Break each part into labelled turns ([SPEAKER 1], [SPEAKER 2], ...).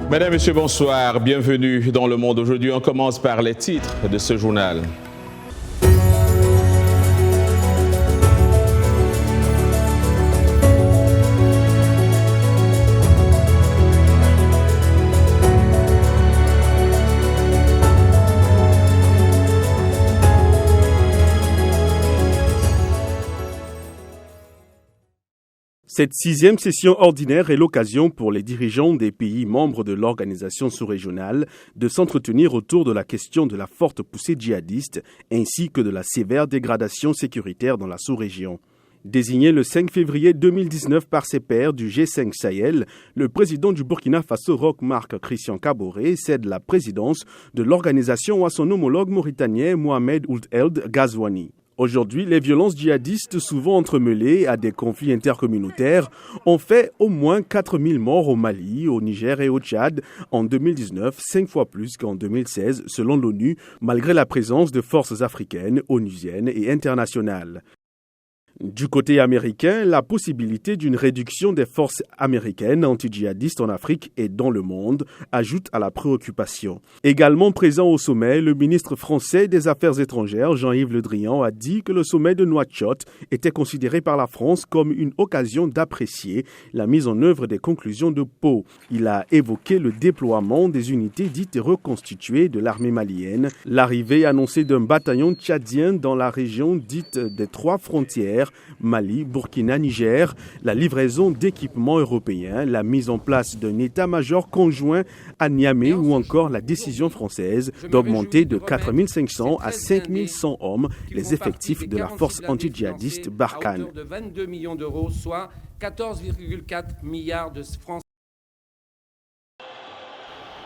[SPEAKER 1] Mesdames, Messieurs, bonsoir. Bienvenue dans Le Monde. Aujourd'hui, on commence par les titres de ce journal.
[SPEAKER 2] Cette 6e session ordinaire est l'occasion pour les dirigeants des pays membres de l'organisation sous-régionale de s'entretenir autour de la question de la forte poussée djihadiste ainsi que de la sévère dégradation sécuritaire dans la sous-région. Désigné le 5 février 2019 par ses pairs du G5 Sahel, le président du Burkina Faso, Roch Marc Christian Kaboré, cède la présidence de l'organisation à son homologue mauritanien Mohamed Ould Eld Ghazouani. Aujourd'hui, les violences djihadistes, souvent entremêlées à des conflits intercommunautaires, ont fait au moins 4000 morts au Mali, au Niger et au Tchad en 2019, 5 fois plus qu'en 2016, selon l'ONU, malgré la présence de forces africaines, onusiennes et internationales. Du côté américain, la possibilité d'une réduction des forces américaines anti-djihadistes en Afrique et dans le monde ajoute à la préoccupation. Également présent au sommet, le ministre français des Affaires étrangères, Jean-Yves Le Drian, a dit que le sommet de Nouakchott était considéré par la France comme une occasion d'apprécier la mise en œuvre des conclusions de Pau. Il a évoqué le déploiement des unités dites reconstituées de l'armée malienne, l'arrivée annoncée d'un bataillon tchadien dans la région dite des trois frontières, Mali, Burkina, Niger, la livraison d'équipements européens, la mise en place d'un état-major conjoint à Niamey ou encore la décision française d'augmenter de 4500 à 5100 hommes les effectifs de la force anti-djihadiste Barkhane.
[SPEAKER 3] De 22 millions d'euros, soit 14,4 milliards de francs.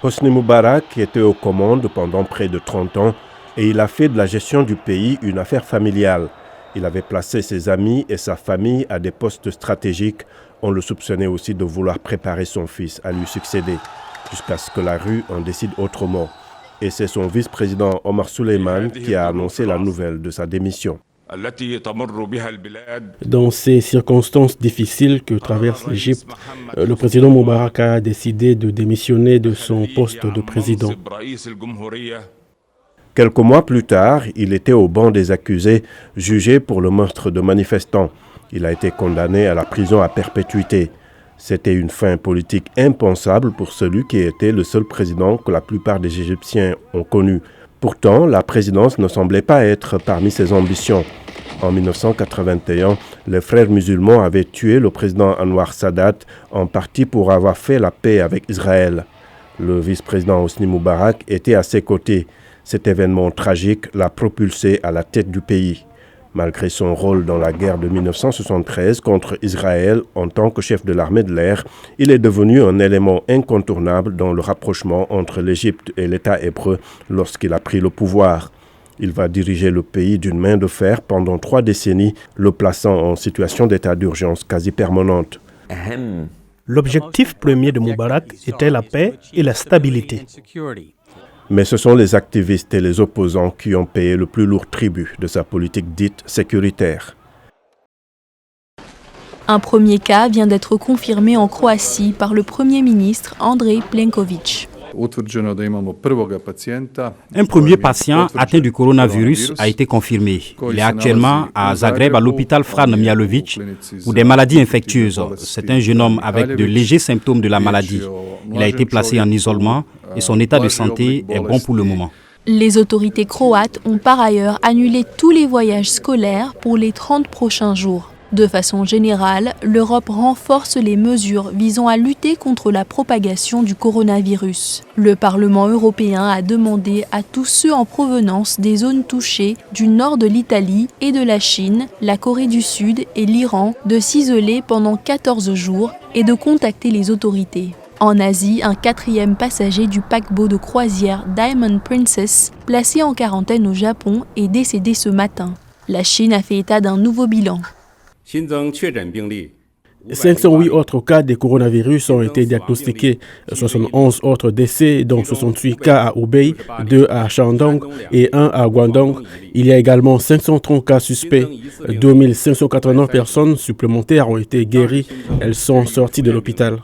[SPEAKER 4] Hosni Moubarak était aux commandes pendant près de 30 ans et il a fait de la gestion du pays une affaire familiale. Il avait placé ses amis et sa famille à des postes stratégiques. On le soupçonnait aussi de vouloir préparer son fils à lui succéder, jusqu'à ce que la rue en décide autrement. Et c'est son vice-président Omar Suleiman qui a annoncé la nouvelle de sa démission.
[SPEAKER 5] Dans ces circonstances difficiles que traverse l'Égypte, le président Moubarak a décidé de démissionner de son poste de président.
[SPEAKER 4] Quelques mois plus tard, il était au banc des accusés, jugé pour le meurtre de manifestants. Il a été condamné à la prison à perpétuité. C'était une fin politique impensable pour celui qui était le seul président que la plupart des Égyptiens ont connu. Pourtant, la présidence ne semblait pas être parmi ses ambitions. En 1981, les frères musulmans avaient tué le président Anwar Sadat, en partie pour avoir fait la paix avec Israël. Le vice-président Hosni Moubarak était à ses côtés. Cet événement tragique l'a propulsé à la tête du pays. Malgré son rôle dans la guerre de 1973 contre Israël en tant que chef de l'armée de l'air, il est devenu un élément incontournable dans le rapprochement entre l'Égypte et l'État hébreu lorsqu'il a pris le pouvoir. Il va diriger le pays d'une main de fer pendant 3 décennies, le plaçant en situation d'état d'urgence quasi permanente.
[SPEAKER 5] L'objectif premier de Moubarak était la paix et la stabilité.
[SPEAKER 4] Mais ce sont les activistes et les opposants qui ont payé le plus lourd tribut de sa politique dite sécuritaire.
[SPEAKER 6] Un premier cas vient d'être confirmé en Croatie par le Premier ministre Andrej Plenković.
[SPEAKER 7] Un premier patient atteint du coronavirus a été confirmé. Il est actuellement à Zagreb, à l'hôpital Fran Mijalović, pour des maladies infectieuses. C'est un jeune homme avec de légers symptômes de la maladie. Il a été placé en isolement et son état de santé est bon pour le moment.
[SPEAKER 6] Les autorités croates ont par ailleurs annulé tous les voyages scolaires pour les 30 prochains jours. De façon générale, l'Europe renforce les mesures visant à lutter contre la propagation du coronavirus. Le Parlement européen a demandé à tous ceux en provenance des zones touchées du nord de l'Italie et de la Chine, la Corée du Sud et l'Iran de s'isoler pendant 14 jours et de contacter les autorités. En Asie, un 4e passager du paquebot de croisière Diamond Princess, placé en quarantaine au Japon, est décédé ce matin. La Chine a fait état d'un nouveau bilan.
[SPEAKER 5] 508 autres cas de coronavirus ont été diagnostiqués, 71 autres décès, dont 68 cas à Hubei, 2 à Shandong et 1 à Guangdong. Il y a également 530 cas suspects. 2589 personnes supplémentaires ont été guéries. Elles sont sorties de l'hôpital.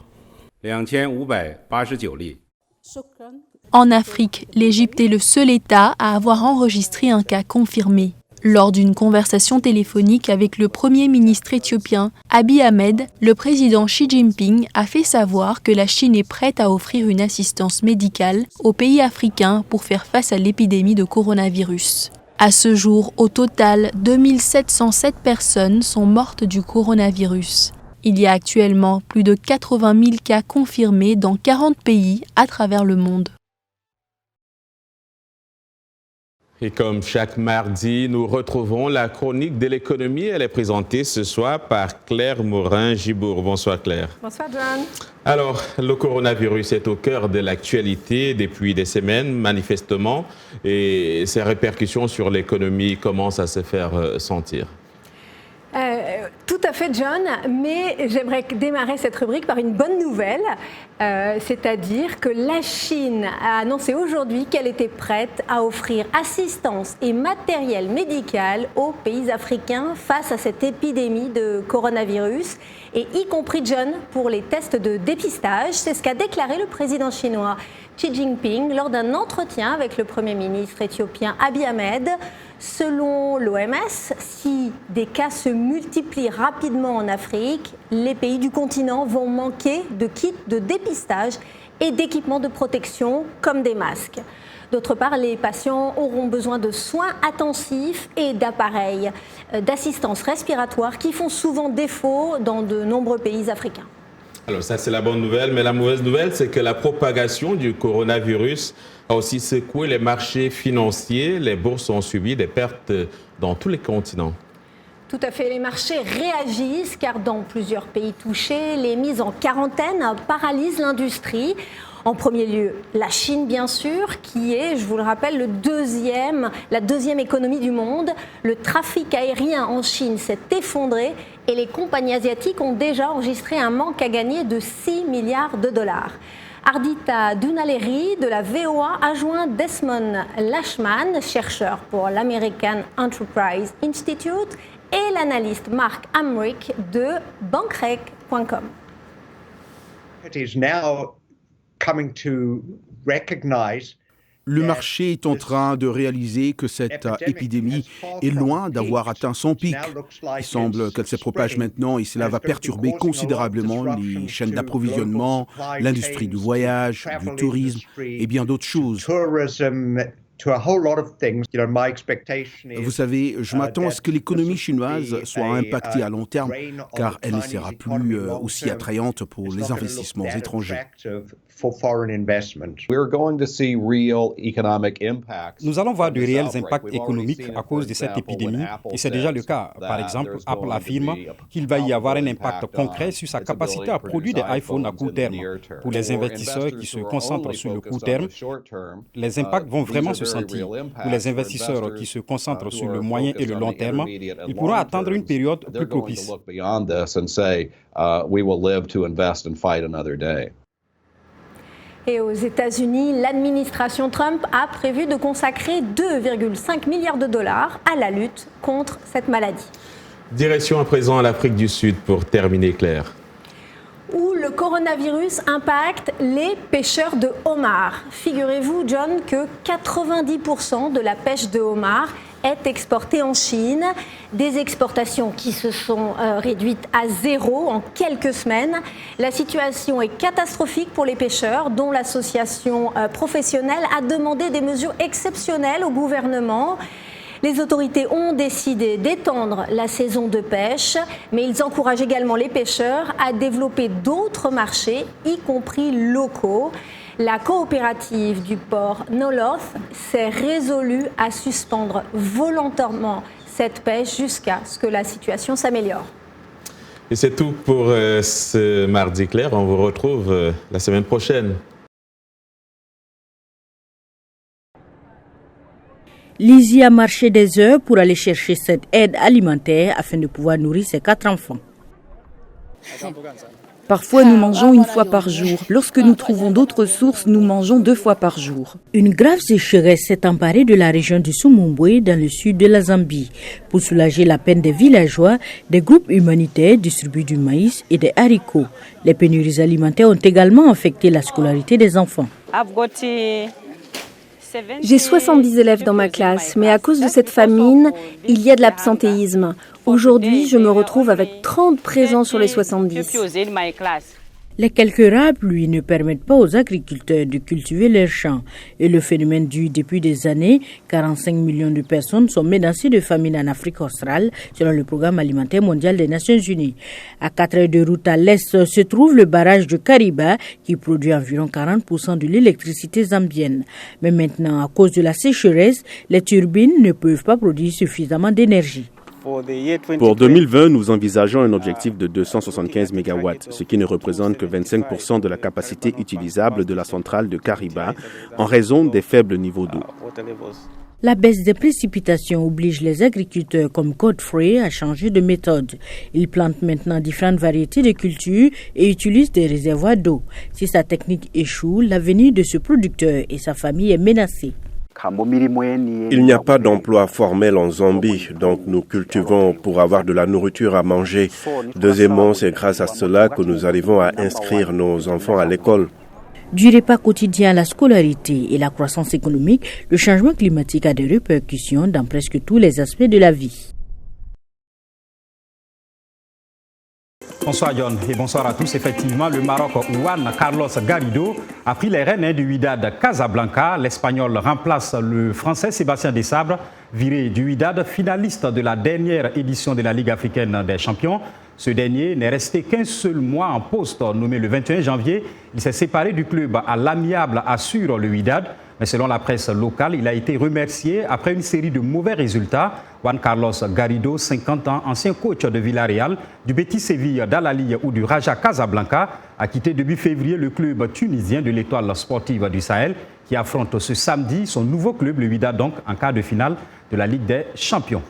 [SPEAKER 6] En Afrique, l'Égypte est le seul État à avoir enregistré un cas confirmé. Lors d'une conversation téléphonique avec le Premier ministre éthiopien Abiy Ahmed, le président Xi Jinping a fait savoir que la Chine est prête à offrir une assistance médicale aux pays africains pour faire face à l'épidémie de coronavirus. À ce jour, au total, 2707 personnes sont mortes du coronavirus. Il y a actuellement plus de 80 000 cas confirmés dans 40 pays à travers le monde.
[SPEAKER 1] Et comme chaque mardi, nous retrouvons la chronique de l'économie. Elle est présentée ce soir par Claire Morin-Gibour. Bonsoir Claire.
[SPEAKER 8] Bonsoir John.
[SPEAKER 1] Alors, le coronavirus est au cœur de l'actualité depuis des semaines, manifestement, et ses répercussions sur l'économie commencent à se faire sentir.
[SPEAKER 8] Tout à fait, John, mais j'aimerais démarrer cette rubrique par une bonne nouvelle, c'est-à-dire que la Chine a annoncé aujourd'hui qu'elle était prête à offrir assistance et matériel médical aux pays africains face à cette épidémie de coronavirus, et y compris, John, pour les tests de dépistage. C'est ce qu'a déclaré le président chinois Xi Jinping lors d'un entretien avec le Premier ministre éthiopien Abiy Ahmed. Selon l'OMS, si des cas se multiplient rapidement en Afrique, les pays du continent vont manquer de kits de dépistage et d'équipements de protection comme des masques. D'autre part, les patients auront besoin de soins intensifs et d'appareils d'assistance respiratoire qui font souvent défaut dans de nombreux pays africains.
[SPEAKER 1] Alors ça, c'est la bonne nouvelle, mais la mauvaise nouvelle, c'est que la propagation du coronavirus a aussi secoué les marchés financiers. Les bourses ont subi des pertes dans tous les continents.
[SPEAKER 8] Tout à fait, les marchés réagissent car dans plusieurs pays touchés, les mises en quarantaine paralysent l'industrie. En premier lieu, la Chine, bien sûr, qui est, je vous le rappelle, la deuxième économie du monde. Le trafic aérien en Chine s'est effondré et les compagnies asiatiques ont déjà enregistré un manque à gagner de 6 milliards de dollars. Ardita Dunaleri de la VOA a joint Desmond Lashman, chercheur pour l'American Enterprise Institute, et l'analyste Mark Amrick de bankrec.com.
[SPEAKER 9] Le marché est en train de réaliser que cette épidémie est loin d'avoir atteint son pic. Il semble qu'elle se propage maintenant et cela va perturber considérablement les chaînes d'approvisionnement, l'industrie du voyage, du tourisme et bien d'autres choses. Vous savez, je m'attends à ce que l'économie chinoise soit impactée à long terme, car elle ne sera plus aussi attrayante pour les investissements étrangers.
[SPEAKER 7] Nous allons voir de réels impacts économiques à cause de cette épidémie, et c'est déjà le cas. Par exemple, Apple affirme qu'il va y avoir un impact concret sur sa capacité à produire des iPhones à court terme. Pour les investisseurs qui se concentrent sur le court terme, les impacts vont vraiment se sentir. Pour les investisseurs qui se concentrent sur le moyen et le long terme, ils pourront attendre une période plus propice.
[SPEAKER 8] Et aux États-Unis, l'administration Trump a prévu de consacrer 2,5 milliards de dollars à la lutte contre cette maladie.
[SPEAKER 1] Direction à présent à l'Afrique du Sud pour terminer, Claire.
[SPEAKER 8] Où le coronavirus impacte les pêcheurs de homards. Figurez-vous, John, que 90% de la pêche de homards est exportée en Chine. Des exportations qui se sont réduites à zéro en quelques semaines. La situation est catastrophique pour les pêcheurs, dont l'association professionnelle a demandé des mesures exceptionnelles au gouvernement. Les autorités ont décidé d'étendre la saison de pêche, mais ils encouragent également les pêcheurs à développer d'autres marchés, y compris locaux. La coopérative du port Noloth s'est résolue à suspendre volontairement cette pêche jusqu'à ce que la situation s'améliore.
[SPEAKER 1] Et c'est tout pour ce mardi, Claire. On vous retrouve la semaine prochaine.
[SPEAKER 10] Lizzie a marché des heures pour aller chercher cette aide alimentaire afin de pouvoir nourrir ses 4 enfants.
[SPEAKER 11] Parfois, nous mangeons une fois par jour. Lorsque nous trouvons d'autres sources, nous mangeons 2 fois par jour.
[SPEAKER 10] Une grave sécheresse s'est emparée de la région du Sumumbwe, dans le sud de la Zambie. Pour soulager la peine des villageois, des groupes humanitaires distribuent du maïs et des haricots. Les pénuries alimentaires ont également affecté la scolarité des enfants.
[SPEAKER 12] J'ai 70 élèves dans ma classe, mais à cause de cette famine, il y a de l'absentéisme. Aujourd'hui, je me retrouve avec 30 présents sur les 70.
[SPEAKER 10] Les quelques rares pluies ne permettent pas aux agriculteurs de cultiver leurs champs. Et le phénomène dure depuis des années. 45 millions de personnes sont menacées de famine en Afrique australe, selon le Programme alimentaire mondial des Nations Unies. À 4 heures de route à l'est se trouve le barrage de Kariba, qui produit environ 40% de l'électricité zambienne. Mais maintenant, à cause de la sécheresse, les turbines ne peuvent pas produire suffisamment d'énergie.
[SPEAKER 2] Pour 2020, nous envisageons un objectif de 275 MW, ce qui ne représente que 25% de la capacité utilisable de la centrale de Kariba, en raison des faibles niveaux d'eau.
[SPEAKER 10] La baisse des précipitations oblige les agriculteurs comme Godfrey à changer de méthode. Ils plantent maintenant différentes variétés de cultures et utilisent des réservoirs d'eau. Si sa technique échoue, l'avenir de ce producteur et sa famille est menacé.
[SPEAKER 4] Il n'y a pas d'emploi formel en Zambie, donc nous cultivons pour avoir de la nourriture à manger. Deuxièmement, c'est grâce à cela que nous arrivons à inscrire nos enfants à l'école.
[SPEAKER 10] Du repas quotidien à la scolarité et la croissance économique, le changement climatique a des répercussions dans presque tous les aspects de la vie.
[SPEAKER 7] Bonsoir John et bonsoir à tous. Effectivement, le Maroc Juan Carlos Garrido a pris les rênes du Wydad Casablanca. L'Espagnol remplace le Français Sébastien Desabre, viré du Wydad, finaliste de la dernière édition de la Ligue africaine des champions. Ce dernier n'est resté qu'un seul mois en poste. Nommé le 21 janvier, il s'est séparé du club à l'amiable, assure le Wydad. Mais selon la presse locale, il a été remercié après une série de mauvais résultats. Juan Carlos Garrido, 50 ans, ancien coach de Villarreal, du Betis Séville, d'Al-Ahly ou du Raja Casablanca, a quitté début février le club tunisien de l'Étoile sportive du Sahel, qui affronte ce samedi son nouveau club, le Wydad, donc en quart de finale de la Ligue des Champions.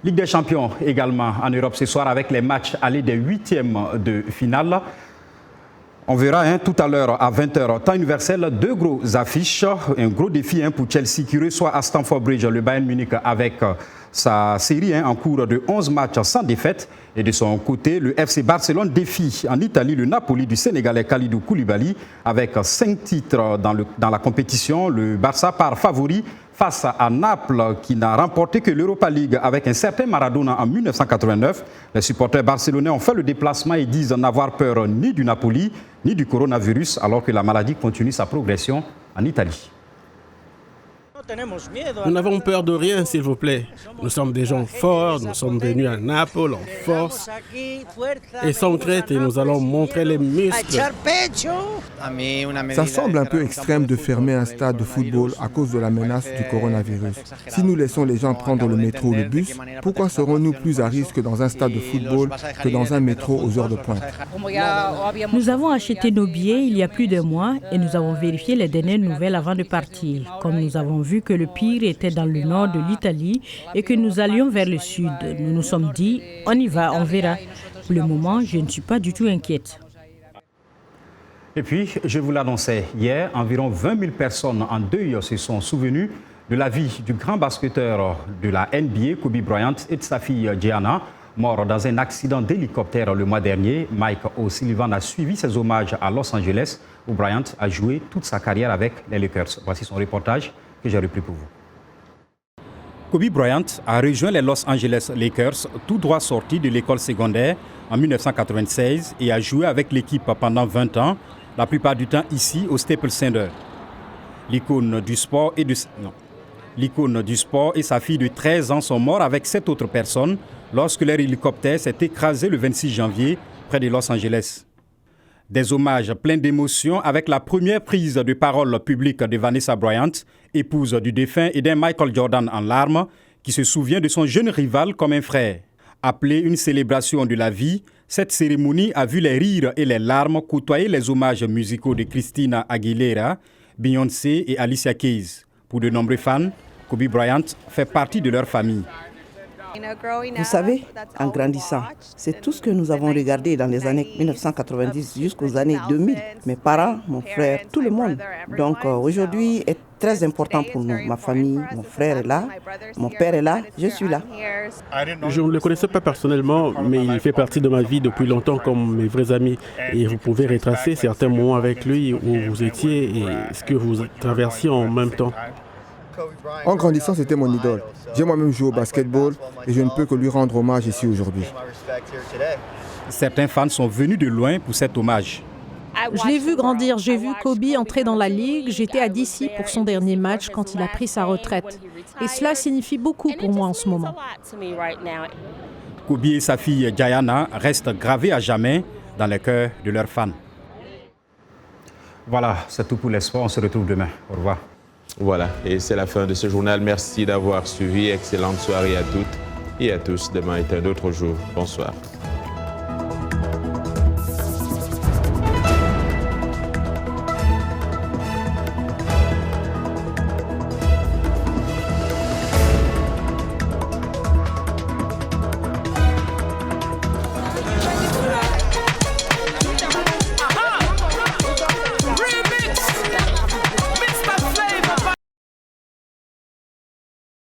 [SPEAKER 7] Ligue des Champions également en Europe ce soir avec les matchs allés des huitièmes de finale. On verra tout à l'heure à 20h, temps universel, deux gros affiches. Un gros défi pour Chelsea qui reçoit à Stamford Bridge le Bayern Munich avec sa série en cours de 11 matchs sans défaite. Et de son côté, le FC Barcelone défie en Italie le Napoli du Sénégalais Kalidou Koulibaly avec 5 titres dans la compétition. Le Barça part favori face à Naples qui n'a remporté que l'Europa League avec un certain Maradona en 1989. Les supporters barcelonais ont fait le déplacement et disent n'avoir peur ni du Napoli ni du coronavirus alors que la maladie continue sa progression en Italie.
[SPEAKER 5] Nous n'avons peur de rien, s'il vous plaît. Nous sommes des gens forts, nous sommes venus à Naples en force et sans crainte et nous allons montrer les muscles.
[SPEAKER 13] Ça semble un peu extrême de fermer un stade de football à cause de la menace du coronavirus. Si nous laissons les gens prendre le métro ou le bus, pourquoi serons-nous plus à risque dans un stade de football que dans un métro aux heures de pointe?
[SPEAKER 10] Nous avons acheté nos billets il y a plus d'un mois et nous avons vérifié les dernières nouvelles avant de partir. Comme nous avons vu que le pire était dans le nord de l'Italie et que nous allions vers le sud, nous nous sommes dit, on y va, on verra. Pour le moment, je ne suis pas du tout inquiète.
[SPEAKER 7] Et puis, je vous l'annonçais hier, environ 20 000 personnes en deuil se sont souvenues de la vie du grand basketteur de la NBA, Kobe Bryant, et de sa fille Gianna, mort dans un accident d'hélicoptère le mois dernier. Mike O'Sullivan a suivi ses hommages à Los Angeles, où Bryant a joué toute sa carrière avec les Lakers. Voici son reportage que j'ai repris pour vous. Kobe Bryant a rejoint les Los Angeles Lakers tout droit sorti de l'école secondaire en 1996 et a joué avec l'équipe pendant 20 ans, la plupart du temps ici au Staples Center. L'icône du sport et sa fille de 13 ans sont morts avec 7 autres personnes lorsque leur hélicoptère s'est écrasé le 26 janvier près de Los Angeles. Des hommages pleins d'émotions avec la première prise de parole publique de Vanessa Bryant, épouse du défunt et d'un Michael Jordan en larmes, qui se souvient de son jeune rival comme un frère. Appelée une célébration de la vie, cette cérémonie a vu les rires et les larmes côtoyer les hommages musicaux de Christina Aguilera, Beyoncé et Alicia Keys. Pour de nombreux fans, Kobe Bryant fait partie de leur famille.
[SPEAKER 14] Vous savez, en grandissant, c'est tout ce que nous avons regardé dans les années 1990 jusqu'aux années 2000. Mes parents, mon frère, tout le monde. Donc aujourd'hui est très important pour nous. Ma famille, mon frère est là, mon père est là, je suis là.
[SPEAKER 5] Je ne le connaissais pas personnellement, mais il fait partie de ma vie depuis longtemps comme mes vrais amis. Et vous pouvez retracer certains moments avec lui où vous étiez et ce que vous traversiez en même temps.
[SPEAKER 13] En grandissant, c'était mon idole. J'ai moi-même joué au basketball et je ne peux que lui rendre hommage ici aujourd'hui.
[SPEAKER 7] Certains fans sont venus de loin pour cet hommage.
[SPEAKER 15] Je l'ai vu grandir, j'ai vu Kobe entrer dans la ligue, j'étais à DC pour son dernier match quand il a pris sa retraite. Et cela signifie beaucoup pour moi en ce moment.
[SPEAKER 7] Kobe et sa fille Diana restent gravés à jamais dans le cœur de leurs fans. Voilà, c'est tout pour les sports, on se retrouve demain. Au revoir.
[SPEAKER 1] Voilà, et c'est la fin de ce journal. Merci d'avoir suivi. Excellente soirée à toutes et à tous. Demain est un autre jour. Bonsoir.